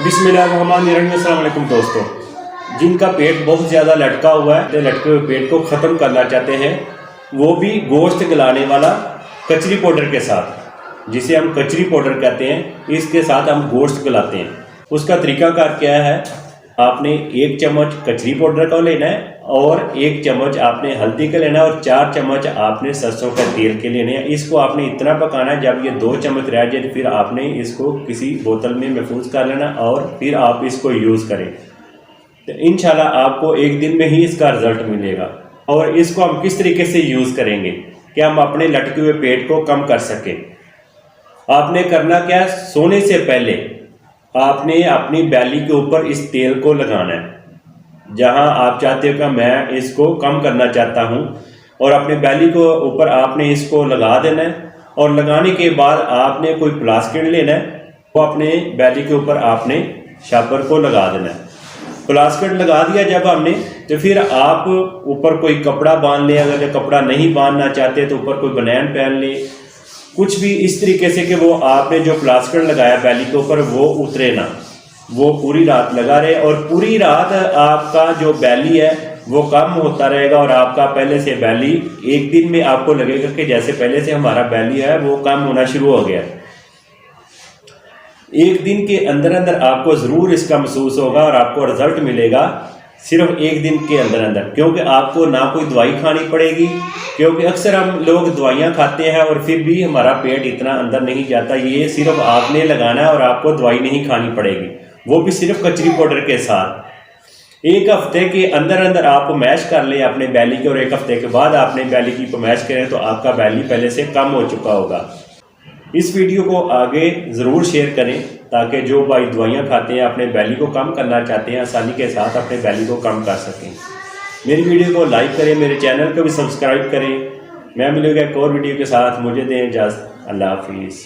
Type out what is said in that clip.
बिस्मिल्लाहिर्रहमानिर्रहीम। अस्सलाम वालेकुम दोस्तों, जिनका पेट बहुत ज़्यादा लटका हुआ है, लटके हुए पेट को ख़त्म करना चाहते हैं, वो भी गोश्त गलाने वाला कचरी पाउडर के साथ, जिसे हम कचरी पाउडर कहते हैं, इसके साथ हम गोश्त गलाते हैं। उसका तरीकाकार क्या है? आपने 1 चम्मच कचरी पाउडर का लेना है और 1 चम्मच आपने हल्दी का लेना है और 4 चम्मच आपने सरसों का तेल के लेने हैं। इसको आपने इतना पकाना है जब ये 2 चम्मच रह जाए, फिर आपने इसको किसी बोतल में महफूज कर लेना और फिर आप इसको यूज़ करें। तो इंशाल्लाह आपको 1 दिन में ही इसका रिज़ल्ट मिलेगा। और इसको हम किस तरीके से यूज़ करेंगे कि हम अपने लटके हुए पेट को कम कर सकें। आपने करना क्या है? सोने से पहले आपने अपनी बैली के ऊपर इस तेल को लगाना है। जहां आप चाहते हो कि मैं इसको कम करना चाहता हूं, और अपने बैली को ऊपर आपने इसको लगा देना है। और लगाने के बाद आपने कोई प्लास्टिक लेना है, वो अपने बैली के ऊपर आपने शापर को लगा देना है। प्लास्टिक लगा दिया जब हमने, तो फिर आप ऊपर कोई कपड़ा बांध लें। अगर कपड़ा नहीं बांधना चाहते तो ऊपर कोई बनैन पहन ले, कुछ भी इस तरीके से कि वो आपने जो प्लास्टिक लगाया बैली के ऊपर वो उतरे ना, वो पूरी रात लगा रहे। और पूरी रात आपका जो बैली है वो कम होता रहेगा और आपका पहले से बैली 1 दिन में आपको लगेगा कि जैसे पहले से हमारा बैली है वो कम होना शुरू हो गया। 1 दिन के अंदर अंदर आपको ज़रूर इसका महसूस होगा और आपको रिजल्ट मिलेगा सिर्फ 1 दिन के अंदर अंदर, क्योंकि आपको ना कोई दवाई खानी पड़ेगी। क्योंकि अक्सर हम लोग दवाइयाँ खाते हैं और फिर भी हमारा पेट इतना अंदर नहीं जाता। ये सिर्फ आपने लगाना है और आपको दवाई नहीं खानी पड़ेगी, वो भी सिर्फ कचरी पाउडर के साथ। 1 हफ्ते के अंदर अंदर आप मैश कर लें अपने बैली के, और 1 हफ्ते के बाद आपने बैली की मैश करें तो आपका बैली पहले से कम हो चुका होगा। इस वीडियो को आगे ज़रूर शेयर करें ताकि जो भाई दवाइयाँ खाते हैं, अपने बैली को कम करना चाहते हैं, आसानी के साथ अपने बैली को कम कर सकें। मेरी वीडियो को लाइक करें, मेरे चैनल को भी सब्सक्राइब करें। मैं मिलूंगा एक और वीडियो के साथ। मुझे दें इजाज़त। अल्लाह हाफिज़।